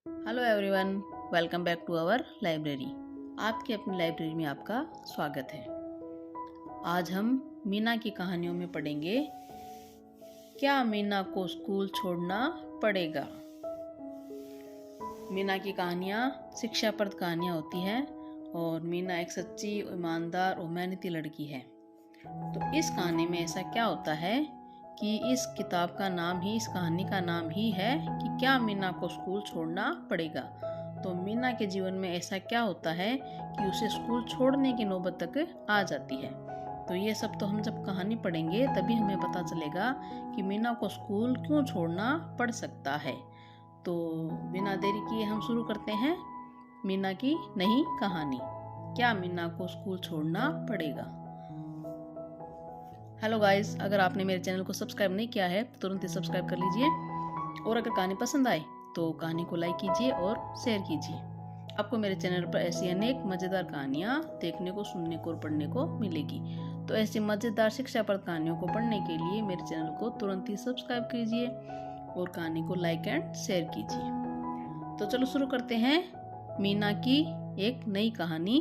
Hello everyone, welcome back to our library. आपकी अपनी library में आपका स्वागत है। आज हम मीना की कहानियों में पढ़ेंगे क्या मीना को स्कूल छोड़ना पड़ेगा। मीना की कहानियाँ शिक्षाप्रद कहानियाँ होती हैं और मीना एक सच्ची, ईमानदार और मेहनती लड़की है। तो इस कहानी में ऐसा क्या होता है कि इस किताब का नाम ही, इस कहानी का नाम ही है कि क्या मीना को स्कूल छोड़ना पड़ेगा। तो मीना के जीवन में ऐसा क्या होता है कि उसे स्कूल छोड़ने की नौबत तक आ जाती है। तो ये सब तो हम जब कहानी पढ़ेंगे तभी हमें पता चलेगा कि मीना को स्कूल क्यों छोड़ना पड़ सकता है। तो बिना देरी किए हम शुरू करते हैं मीना की नई कहानी, क्या मीना को स्कूल छोड़ना पड़ेगा। हेलो गाइस, अगर आपने मेरे चैनल को सब्सक्राइब नहीं किया है तो तुरंत ही सब्सक्राइब कर लीजिए और अगर कहानी पसंद आए तो कहानी को लाइक कीजिए और शेयर कीजिए। आपको मेरे चैनल पर ऐसी अनेक मज़ेदार कहानियाँ देखने को, सुनने को और पढ़ने को मिलेगी। तो ऐसी मज़ेदार शिक्षाप्रद कहानियों को पढ़ने के लिए मेरे चैनल को तुरंत ही सब्सक्राइब कीजिए और कहानी को लाइक एंड शेयर कीजिए। तो चलो शुरू करते हैं मीना की एक नई कहानी,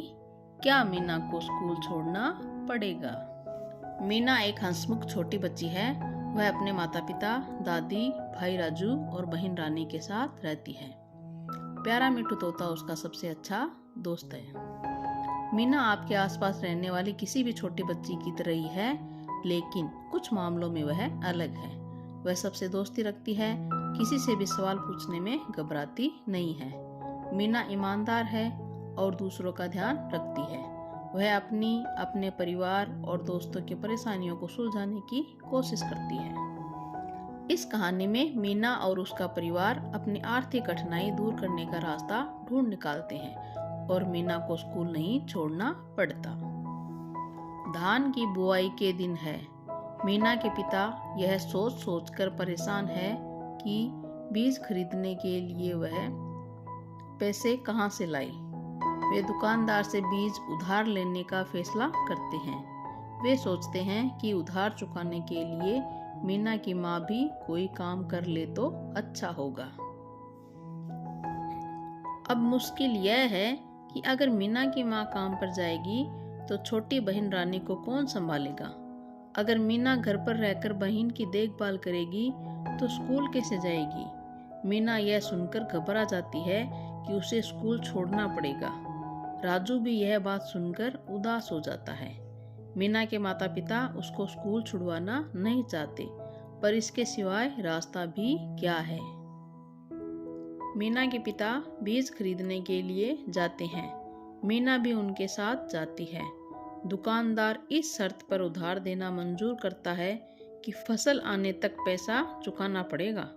क्या मीना को स्कूल छोड़ना पड़ेगा। मीना एक हंसमुख छोटी बच्ची है। वह अपने माता पिता, दादी, भाई राजू और बहन रानी के साथ रहती है। प्यारा मिट्टू तोता उसका सबसे अच्छा दोस्त है। मीना आपके आसपास रहने वाली किसी भी छोटी बच्ची की तरह ही है, लेकिन कुछ मामलों में वह अलग है। वह सबसे दोस्ती रखती है, किसी से भी सवाल पूछने में घबराती नहीं है। मीना ईमानदार है और दूसरों का ध्यान रखती है। वह अपने परिवार और दोस्तों की परेशानियों को सुलझाने की कोशिश करती है। इस कहानी में मीना और उसका परिवार अपनी आर्थिक कठिनाई दूर करने का रास्ता ढूंढ निकालते हैं और मीना को स्कूल नहीं छोड़ना पड़ता। धान की बुआई के दिन है। मीना के पिता यह सोच कर परेशान है कि बीज खरीदने के लिए वह पैसे कहां से लाए। वे दुकानदार से बीज उधार लेने का फैसला करते हैं। वे सोचते हैं कि उधार चुकाने के लिए मीना की माँ भी कोई काम कर ले तो अच्छा होगा। अब मुश्किल यह है कि अगर मीना की माँ काम पर जाएगी तो छोटी बहन रानी को कौन संभालेगा। अगर मीना घर पर रहकर बहन की देखभाल करेगी तो स्कूल कैसे जाएगी। मीना यह सुनकर घबरा जाती है कि उसे स्कूल छोड़ना पड़ेगा। राजू भी यह बात सुनकर उदास हो जाता है। मीना के माता पिता उसको स्कूल छुड़वाना नहीं चाहते, पर इसके सिवाय रास्ता भी क्या है। मीना के पिता बीज खरीदने के लिए जाते हैं। मीना भी उनके साथ जाती है। दुकानदार इस शर्त पर उधार देना मंजूर करता है कि फसल आने तक पैसा चुकाना पड़ेगा।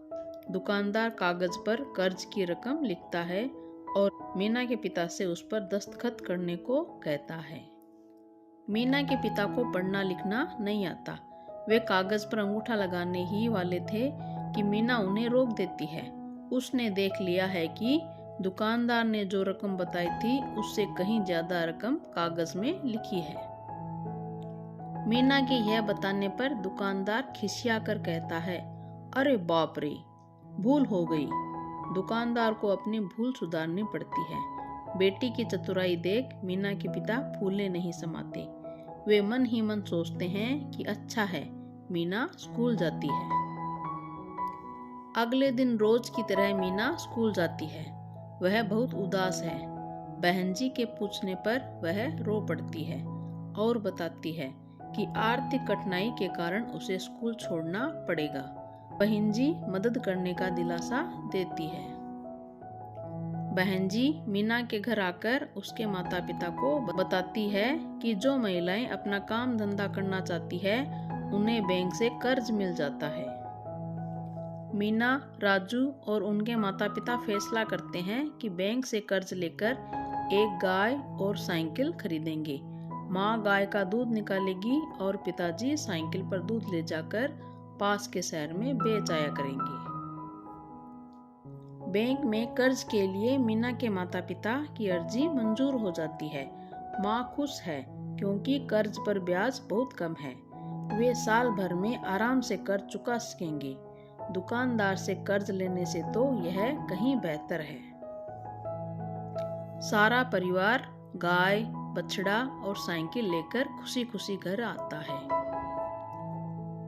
दुकानदार कागज पर कर्ज की रकम लिखता है और मीना के पिता से उस पर दस्तखत करने को कहता है। मीना के पिता को पढ़ना लिखना नहीं आता। वे कागज पर अंगूठा लगाने ही वाले थे कि मीना उन्हें रोक देती है। उसने देख लिया है कि दुकानदार ने जो रकम बताई थी उससे कहीं ज्यादा रकम कागज में लिखी है। मीना के यह बताने पर दुकानदार खिसिया कर कहता है, अरे बाप रे, भूल हो गई। दुकानदार को अपनी भूल सुधारनी पड़ती है। बेटी की चतुराई देख मीना के पिता फूले नहीं समाते। वे मन ही मन सोचते हैं कि अच्छा है, मीना स्कूल जाती है। अगले दिन रोज की तरह मीना स्कूल जाती है। वह बहुत उदास है। बहन जी के पूछने पर वह रो पड़ती है और बताती है कि आर्थिक कठिनाई के कारण उसे स्कूल छोड़ना पड़ेगा। बहन जी मदद करने का दिलासा देती है। बहन जी मीना के घर आकर उसके माता पिता को बताती है कि जो महिलाएं अपना काम धंधा करना चाहती है उन्हें बैंक से कर्ज मिल जाता है। मीना, राजू और उनके माता पिता फैसला करते हैं कि बैंक से कर्ज लेकर एक गाय और साइकिल खरीदेंगे। माँ गाय का दूध निकालेगी और पिताजी साइकिल पर दूध ले जाकर पास के शहर में बेच आया करेंगे। बैंक में कर्ज के लिए मीना के माता पिता की अर्जी मंजूर हो जाती है। माँ खुश है क्योंकि कर्ज पर ब्याज बहुत कम है। वे साल भर में आराम से कर्ज चुका सकेंगे। दुकानदार से कर्ज लेने से तो यह कहीं बेहतर है। सारा परिवार गाय, बछड़ा और साइकिल लेकर खुशी खुशी घर आता है।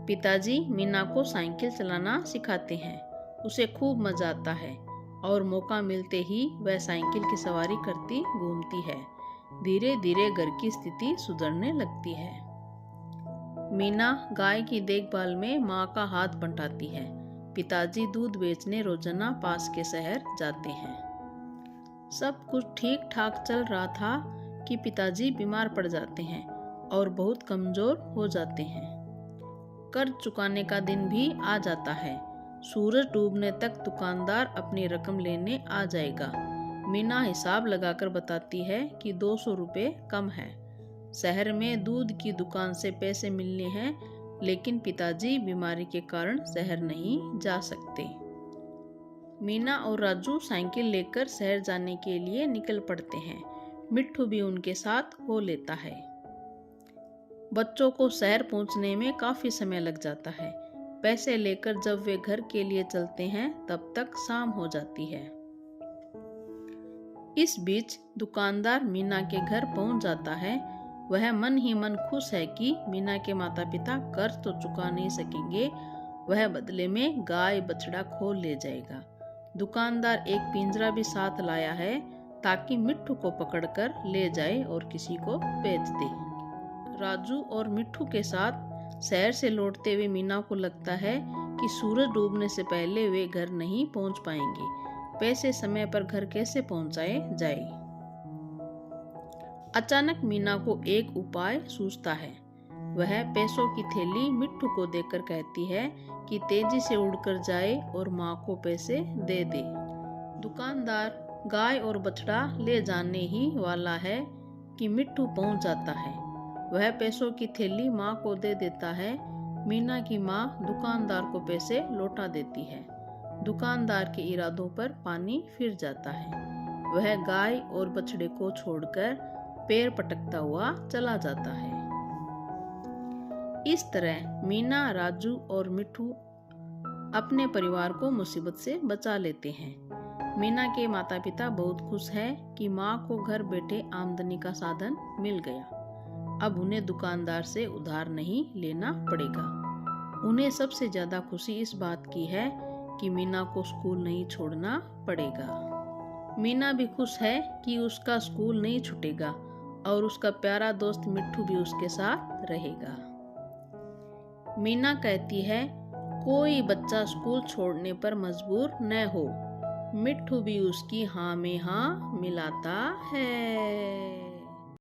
पिताजी मीना को साइकिल चलाना सिखाते हैं। उसे खूब मजा आता है और मौका मिलते ही वह साइकिल की सवारी करती घूमती है। धीरे धीरे घर की स्थिति सुधरने लगती है। मीना गाय की देखभाल में माँ का हाथ बंटाती है। पिताजी दूध बेचने रोजाना पास के शहर जाते हैं। सब कुछ ठीक ठाक चल रहा था कि पिताजी बीमार पड़ जाते हैं और बहुत कमजोर हो जाते हैं। कर्ज चुकाने का दिन भी आ जाता है। सूरज डूबने तक दुकानदार अपनी रकम लेने आ जाएगा। मीना हिसाब लगाकर बताती है कि 200 रुपये कम है। शहर में दूध की दुकान से पैसे मिलने हैं, लेकिन पिताजी बीमारी के कारण शहर नहीं जा सकते। मीना और राजू साइकिल लेकर शहर जाने के लिए निकल पड़ते हैं। मिट्ठू भी उनके साथ हो लेता है। बच्चों को शहर पहुंचने में काफी समय लग जाता है। पैसे लेकर जब वे घर के लिए चलते हैं तब तक शाम हो जाती है। इस बीच दुकानदार मीना के घर पहुंच जाता है। वह मन ही मन खुश है कि मीना के माता पिता कर्ज तो चुका नहीं सकेंगे, वह बदले में गाय बछड़ा खोल ले जाएगा। दुकानदार एक पिंजरा भी साथ लाया है ताकि मिट्ठू को पकड़कर ले जाए और किसी को बेच दे। राजू और मिट्ठू के साथ शहर से लौटते हुए मीना को लगता है कि सूरज डूबने से पहले वे घर नहीं पहुंच पाएंगे। पैसे समय पर घर कैसे पहुंचाए जाए। अचानक मीना को एक उपाय सूझता है। वह पैसों की थैली मिट्ठू को देकर कहती है कि तेजी से उड़कर जाए और माँ को पैसे दे दे। दुकानदार गाय और बछड़ा ले जाने ही वाला है कि मिट्ठू पहुंच जाता है। वह पैसों की थैली माँ को दे देता है। मीना की माँ दुकानदार को पैसे लौटा देती है। दुकानदार के इरादों पर पानी फिर जाता है। वह गाय और बछड़े को छोड़कर पैर पटकता हुआ चला जाता है। इस तरह मीना, राजू और मिट्ठू अपने परिवार को मुसीबत से बचा लेते हैं। मीना के माता पिता बहुत खुश हैं कि माँ को घर बैठे आमदनी का साधन मिल गया। अब उन्हें दुकानदार से उधार नहीं लेना पड़ेगा। उन्हें सबसे ज्यादा खुशी इस बात की है कि मीना को स्कूल नहीं छोड़ना पड़ेगा। मीना भी खुश है कि उसका स्कूल नहीं छूटेगा और उसका प्यारा दोस्त मिट्ठू भी उसके साथ रहेगा। मीना कहती है, कोई बच्चा स्कूल छोड़ने पर मजबूर न हो। मिट्ठू भी उसकी हाँ में हाँ मिलाता है।